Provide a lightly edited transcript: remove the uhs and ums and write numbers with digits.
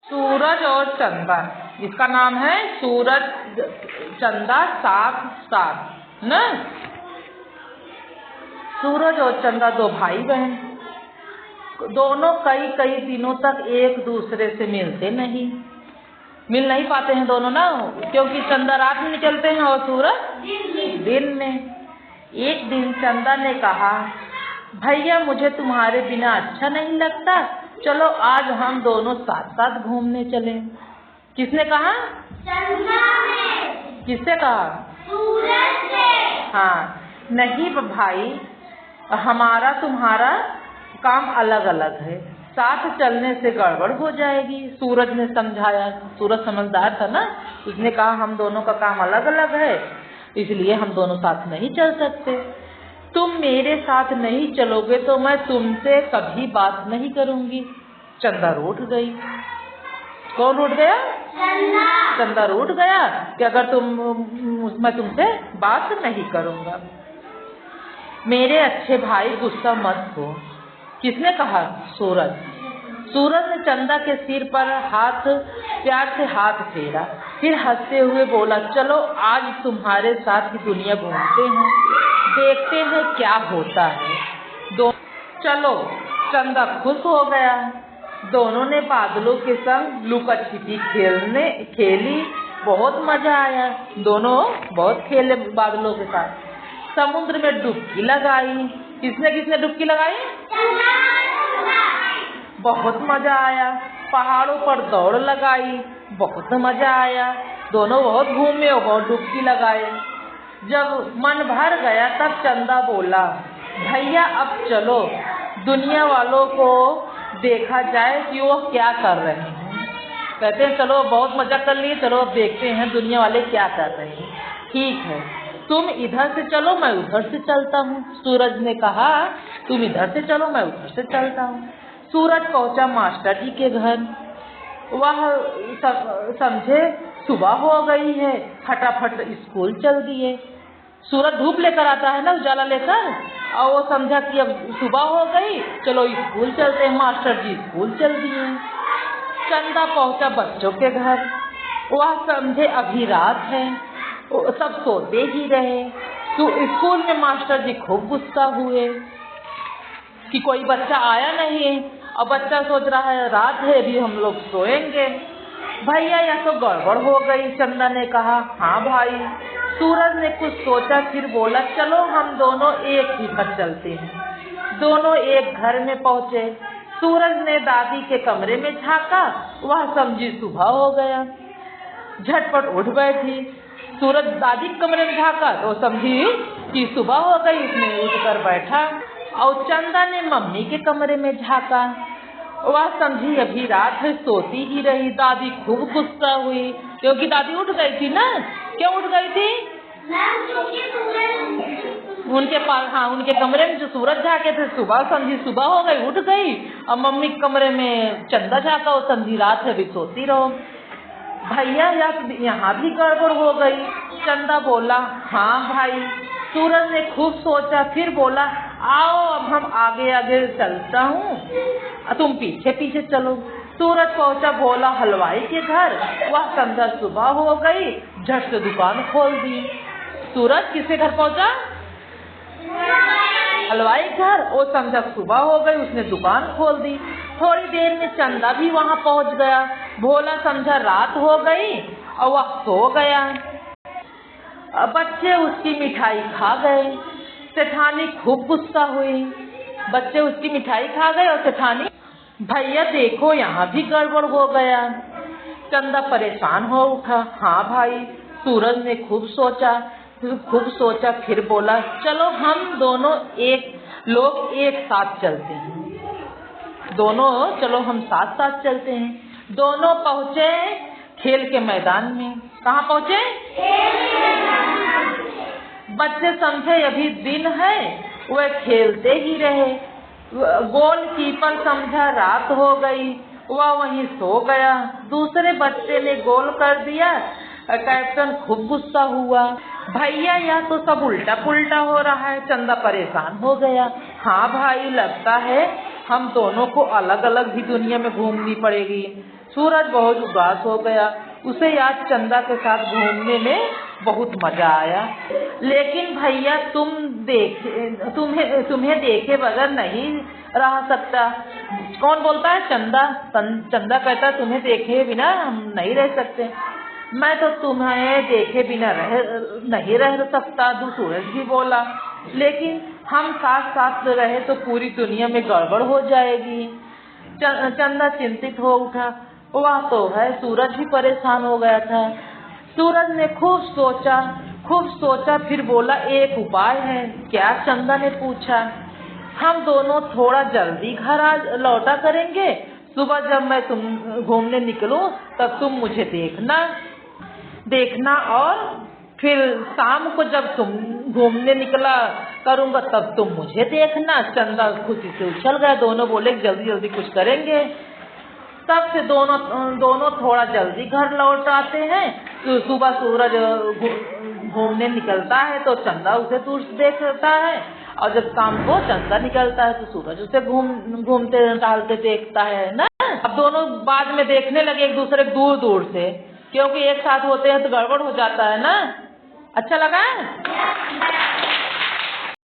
सूरज और चंदा, इसका नाम है सूरज चंदा साथ साथ ना। सूरज और चंदा दो भाई बहन, दोनों कई कई दिनों तक एक दूसरे से मिल नहीं पाते हैं दोनों ना, क्योंकि चंदा रात में निकलते हैं और सूरज दिन में। एक दिन चंदा ने कहा, भैया मुझे तुम्हारे बिना अच्छा नहीं लगता, चलो आज हम दोनों साथ साथ घूमने चले। किसने कहा? चंदा ने। किससे कहा? सूरज ने। हाँ, नहीं भाई, हमारा तुम्हारा काम अलग अलग है, साथ चलने से गड़बड़ हो जाएगी। सूरज ने समझाया, सूरज समझदार था ना, उसने कहा हम दोनों का काम अलग अलग है, इसलिए हम दोनों साथ नहीं चल सकते। तुम मेरे साथ नहीं चलोगे तो मैं तुमसे कभी बात नहीं करूंगी। चंदा रूठ गई। कौन रूठ गया? चंदा रूठ गया कि अगर मैं तुमसे बात नहीं करूंगा। मेरे अच्छे भाई गुस्सा मत हो। किसने कहा? सूरज। सूरज ने चंदा के सिर पर प्यार से हाथ फेरा, फिर हंसते हुए बोला, चलो आज तुम्हारे साथ ही दुनिया घूमते हैं, देखते हैं क्या होता है। चलो। चंदा खुश हो गया। दोनों ने बादलों के संग लुका छिपी खेली, बहुत मजा आया। दोनों बहुत खेले बादलों के साथ। समुद्र में डुबकी लगाई। किसने डुबकी लगाई? बहुत मजा आया। पहाड़ों पर दौड़ लगाई, बहुत मजा आया। दोनों बहुत घूमे और बहुत डुबकी लगाए। जब मन भर गया तब चंदा बोला, भैया अब चलो दुनिया वालों को देखा जाए कि वो क्या कर रहे हैं। कहते हैं चलो बहुत मजा कर लिए, चलो अब देखते हैं दुनिया वाले क्या कर रहे हैं। ठीक है, तुम इधर से चलो मैं उधर से चलता हूँ। सूरज ने कहा, तुम इधर से चलो मैं उधर से चलता हूँ। सूरज पहुंचा मास्टर जी के घर। वह समझे सुबह हो गई है, फटाफट स्कूल चल दिए। सूरज धूप लेकर आता है ना, उजाला लेकर, और वो समझा कि अब सुबह हो गई, चलो स्कूल चलते हैं। मास्टर जी स्कूल चल दिए। चंदा पहुंचा बच्चों के घर। वह समझे अभी रात है, सब सोते ही रहे। तो स्कूल में मास्टर जी खूब गुस्सा हुए कि कोई बच्चा आया नहीं, और बच्चा सोच रहा है रात है, अभी हम लोग सोएंगे। भैया यह तो गड़बड़ हो गई। चंदा ने कहा, हाँ भाई। सूरज ने कुछ सोचा, फिर बोला, चलो हम दोनों एक ही घर चलते हैं। दोनों एक घर में पहुंचे। सूरज ने दादी के कमरे में झांका, वह समझी सुबह हो गया, झटपट उठ बैठी। सूरज दादी के कमरे में झांका तो समझी कि सुबह हो गई, इसने उठकर बैठा। और चंदा ने मम्मी के कमरे में झांका, वह समझी अभी रात है, सोती ही रही। दादी खूब गुस्सा हुई, क्योंकि दादी उठ गई थी ना। क्यों उठ गई थी? उनके पास, हाँ, उनके कमरे में जो सूरज झांके थे, सुबह समझी सुबह हो गई, उठ गई। और मम्मी के कमरे में चंदा झांका, वो समझी रात है, अभी सोती रहो। भैया यहाँ भी गड़बड़ हो गई। चंदा बोला, हाँ भाई। सूरज ने खूब सोचा, फिर बोला, आओ अब हम आगे आगे चलता हूँ, तुम पीछे पीछे चलो। सूरज पहुंचा, बोला हलवाई के घर। वह समझा सुबह हो गई, झट से दुकान खोल दी। सूरज किसके घर पहुंचा? हलवाई घर। वो समझा सुबह हो गई, उसने दुकान खोल दी। थोड़ी देर में चंदा भी वहां पहुंच गया। भोला समझा रात हो गई और वह सो गया। बच्चे उसकी मिठाई खा गए। सेठानी खूब गुस्सा हुई। बच्चे उसकी मिठाई खा गए और सेठानी, भैया देखो यहाँ भी गड़बड़ हो गया। चंदा परेशान हो उठा। हाँ भाई। सूरज ने खूब सोचा, फिर बोला, चलो हम दोनों एक साथ चलते हैं। चलो हम साथ साथ चलते हैं। दोनों पहुंचे खेल के मैदान में। कहाँ पहुंचे? बच्चे समझे अभी दिन है, वह खेलते ही रहे। गोलकीपर समझा रात हो गई, वह वहीं सो गया। दूसरे बच्चे ने गोल कर दिया। कैप्टन खूब गुस्सा हुआ। भैया यह तो सब उल्टा पुल्टा हो रहा है। चंदा परेशान हो गया। हाँ भाई, लगता है हम दोनों को अलग अलग ही दुनिया में घूमनी पड़ेगी। सूरज बहुत उदास हो गया। उसे आज चंदा के साथ घूमने में बहुत मजा आया। लेकिन भैया तुम्हें देखे बगैर नहीं रह सकता। कौन बोलता है? चंदा। चंदा कहता है तुम्हें देखे बिना हम नहीं रह सकते। मैं तो तुम्हें देखे बिना नहीं रह सकता। सूरज भी बोला, लेकिन हम साथ साथ रहे तो पूरी दुनिया में गड़बड़ हो जाएगी। चंदा चिंतित हो उठा। वह तो है, सूरज भी परेशान हो गया था। सूरज ने खूब सोचा फिर बोला, एक उपाय है। क्या? चंदा ने पूछा। हम दोनों थोड़ा जल्दी घर लौटा करेंगे। सुबह जब मैं तुम घूमने निकलूं तब तुम मुझे देखना और फिर शाम को जब तुम घूमने निकला करूंगा तब तुम मुझे देखना। चंदा खुशी से उछल गया। दोनों बोले जल्दी जल्दी कुछ करेंगे। तब से दोनों थोड़ा जल्दी घर लौट आते हैं। तो सुबह सूरज घूमने निकलता है तो चंदा उसे दूर से देखता है, और जब शाम को चंदा निकलता है तो सूरज उसे घूमते टहलते देखता है ना। अब दोनों बाद में देखने लगे एक दूसरे दूर दूर से, क्योंकि एक साथ होते हैं तो गड़बड़ हो जाता है ना। अच्छा लगा?